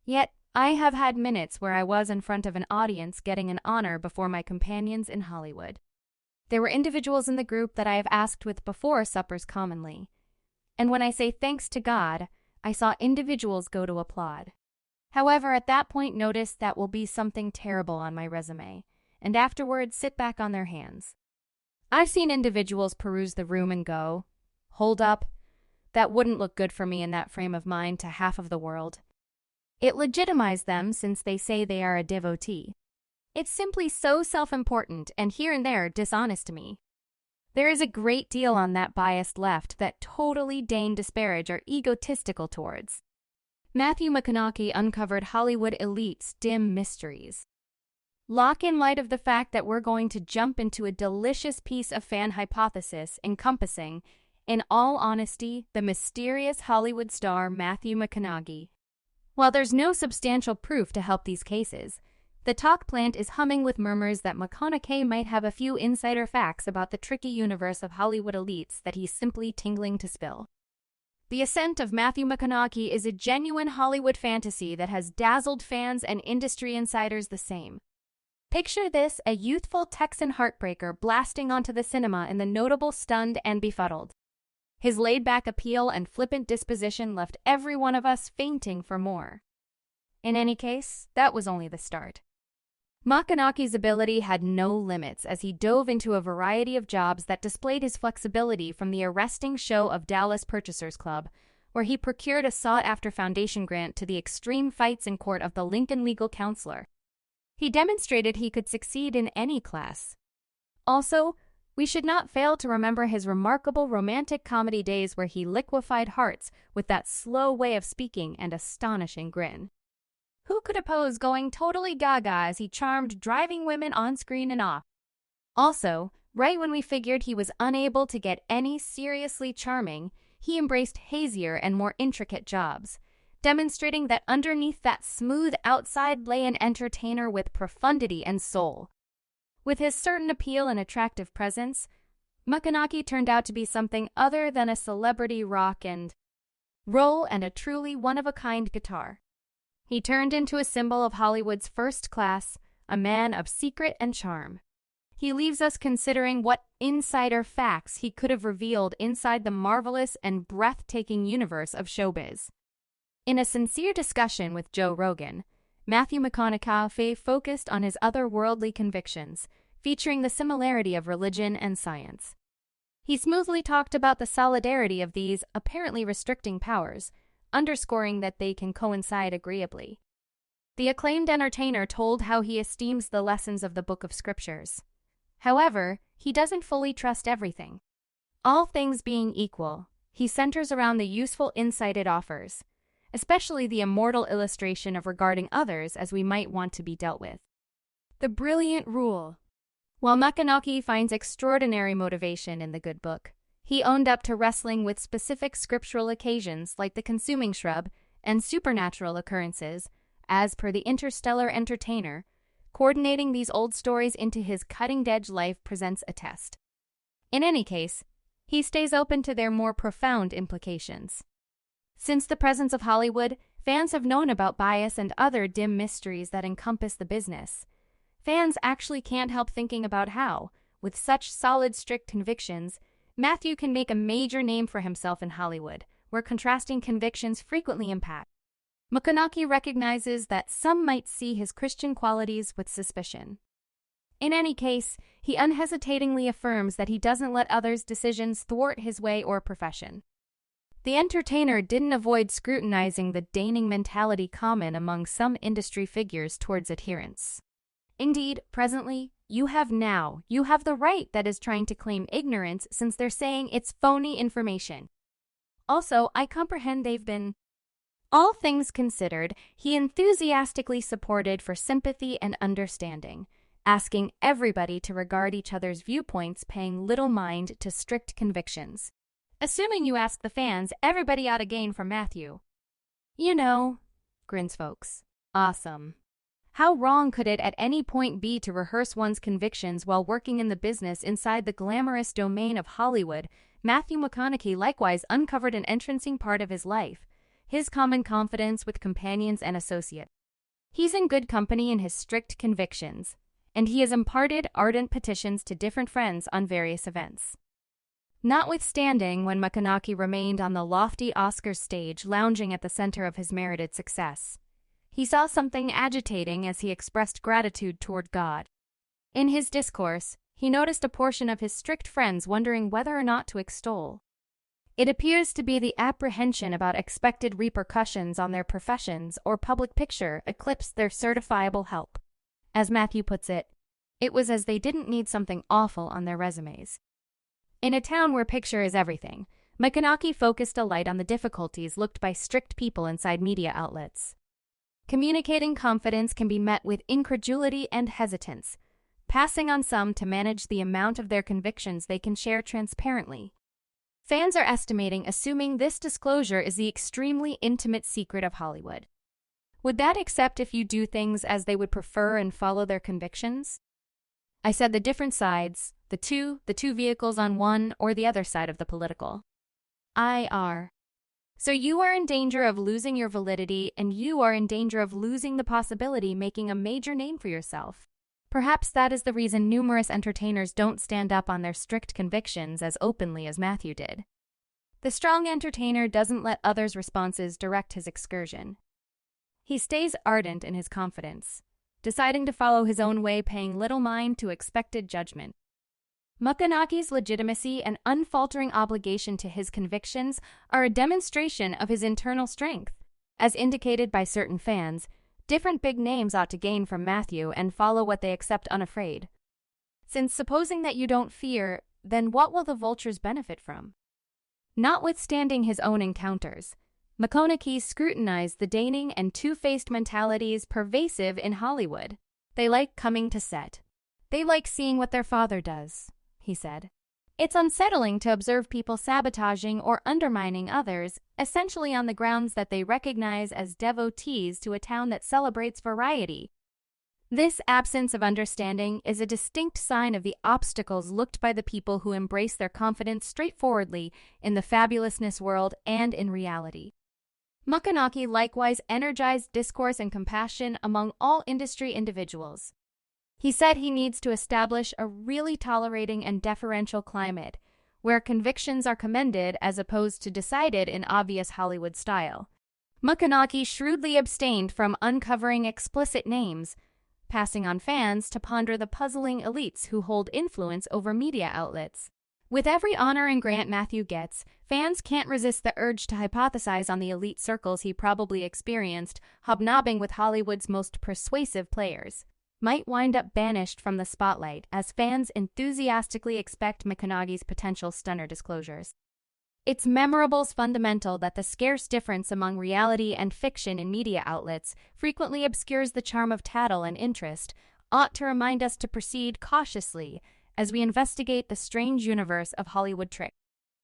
Yet, I have had minutes where I was in front of an audience getting an honor before my companions in Hollywood. There were individuals in the group that I have asked with before suppers commonly. And when I say thanks to God, I saw individuals go to applaud. However, at that point notice that will be something terrible on my resume, and afterwards sit back on their hands. I've seen individuals peruse the room and go, hold up, that wouldn't look good for me in that frame of mind to half of the world. It legitimizes them since they say they are a devotee. It's simply so self-important and here and there dishonest to me. There is a great deal on that biased left that totally deign disparage or egotistical towards. Matthew McConaughey uncovered Hollywood elite's dim mysteries. Lock in light of the fact that we're going to jump into a delicious piece of fan hypothesis encompassing, in all honesty, the mysterious Hollywood star Matthew McConaughey. While there's no substantial proof to help these cases, the talk plant is humming with murmurs that McConaughey might have a few insider facts about the tricky universe of Hollywood elites that he's simply tingling to spill. The ascent of Matthew McConaughey is a genuine Hollywood fantasy that has dazzled fans and industry insiders the same. Picture this, a youthful Texan heartbreaker blasting onto the cinema in the notable Stunned and Befuddled. His laid-back appeal and flippant disposition left every one of us fainting for more. In any case, that was only the start. McConaughey's ability had no limits as he dove into a variety of jobs that displayed his flexibility, from the arresting show of Dallas Purchasers Club, where he procured a sought-after foundation grant, to the extreme fights in court of the Lincoln legal counselor. He demonstrated he could succeed in any class. Also, we should not fail to remember his remarkable romantic comedy days where he liquefied hearts with that slow way of speaking and astonishing grin. Who could oppose going totally gaga as he charmed driving women on screen and off? Also, right when we figured he was unable to get any seriously charming, he embraced hazier and more intricate jobs, demonstrating that underneath that smooth outside lay an entertainer with profundity and soul. With his certain appeal and attractive presence, McConaughey turned out to be something other than a celebrity rock and roll and a truly one-of-a-kind guitar. He turned into a symbol of Hollywood's first class, a man of secret and charm. He leaves us considering what insider facts he could have revealed inside the marvelous and breathtaking universe of showbiz. In a sincere discussion with Joe Rogan, Matthew McConaughey focused on his otherworldly convictions, featuring the similarity of religion and science. He smoothly talked about the solidarity of these apparently restricting powers, underscoring that they can coincide agreeably. The acclaimed entertainer told how he esteems the lessons of the Book of Scriptures. However, he doesn't fully trust everything. All things being equal, he centers around the useful insight it offers, especially the immortal illustration of regarding others as we might want to be dealt with. The brilliant rule. While McConaughey finds extraordinary motivation in the good book, he owned up to wrestling with specific scriptural occasions like the consuming shrub and supernatural occurrences, as per the interstellar entertainer. Coordinating these old stories into his cutting-edge life presents a test. In any case, he stays open to their more profound implications. Since the presence of Hollywood, fans have known about bias and other dim mysteries that encompass the business. Fans actually can't help thinking about how, with such solid, strict convictions, Matthew can make a major name for himself in Hollywood, where contrasting convictions frequently impact. McConaughey recognizes that some might see his Christian qualities with suspicion. In any case, he unhesitatingly affirms that he doesn't let others' decisions thwart his way or profession. The entertainer didn't avoid scrutinizing the deigning mentality common among some industry figures towards adherents. Indeed, presently, you have the right that is trying to claim ignorance since they're saying it's phony information. Also, I comprehend they've been. All things considered, he enthusiastically supported for sympathy and understanding, asking everybody to regard each other's viewpoints, paying little mind to strict convictions. Assuming you ask the fans, everybody ought to gain from Matthew. You know, grins folks. Awesome. How wrong could it at any point be to rehearse one's convictions while working in the business inside the glamorous domain of Hollywood? Matthew McConaughey likewise uncovered an entrancing part of his life, his common confidence with companions and associates. He's in good company in his strict convictions, and he has imparted ardent petitions to different friends on various events. Notwithstanding, when McConaughey remained on the lofty Oscars stage lounging at the center of his merited success, he saw something agitating as he expressed gratitude toward God. In his discourse, he noticed a portion of his strict friends wondering whether or not to extol. It appears to be the apprehension about expected repercussions on their professions or public picture eclipsed their certifiable help. As Matthew puts it, it was as they didn't need something awful on their resumes. In a town where picture is everything, McConaughey focused a light on the difficulties looked by strict people inside media outlets. Communicating confidence can be met with incredulity and hesitance, passing on some to manage the amount of their convictions they can share transparently. Fans are assuming this disclosure is the extremely intimate secret of Hollywood. Would that accept if you do things as they would prefer and follow their convictions? I said the different sides, the two vehicles on one or the other side of the political. IR. So you are in danger of losing your validity, and you are in danger of losing the possibility making a major name for yourself. Perhaps that is the reason numerous entertainers don't stand up on their strict convictions as openly as Matthew did. The strong entertainer doesn't let others' responses direct his excursion. He stays ardent in his confidence, deciding to follow his own way, paying little mind to expected judgment. McConaughey's legitimacy and unfaltering obligation to his convictions are a demonstration of his internal strength. As indicated by certain fans, different big names ought to gain from Matthew and follow what they accept unafraid. Since supposing that you don't fear, then what will the vultures benefit from? Notwithstanding his own encounters, McConaughey scrutinized the deigning and two-faced mentalities pervasive in Hollywood. They like coming to set. They like seeing what their father does, he said. It's unsettling to observe people sabotaging or undermining others, essentially on the grounds that they recognize as devotees to a town that celebrates variety. This absence of understanding is a distinct sign of the obstacles looked by the people who embrace their confidence straightforwardly in the fabulousness world and in reality. McConaughey likewise energized discourse and compassion among all industry individuals. He said he needs to establish a really tolerating and deferential climate, where convictions are commended as opposed to decided in obvious Hollywood style. McConaughey shrewdly abstained from uncovering explicit names, passing on fans to ponder the puzzling elites who hold influence over media outlets. With every honor and grant Matthew gets, fans can't resist the urge to hypothesize on the elite circles he probably experienced, hobnobbing with Hollywood's most persuasive players. Might wind up banished from the spotlight as fans enthusiastically expect McConaughey's potential stunner disclosures. It's memorable's fundamental that the scarce difference among reality and fiction in media outlets frequently obscures the charm of tattle and interest, ought to remind us to proceed cautiously as we investigate the strange universe of Hollywood tricks.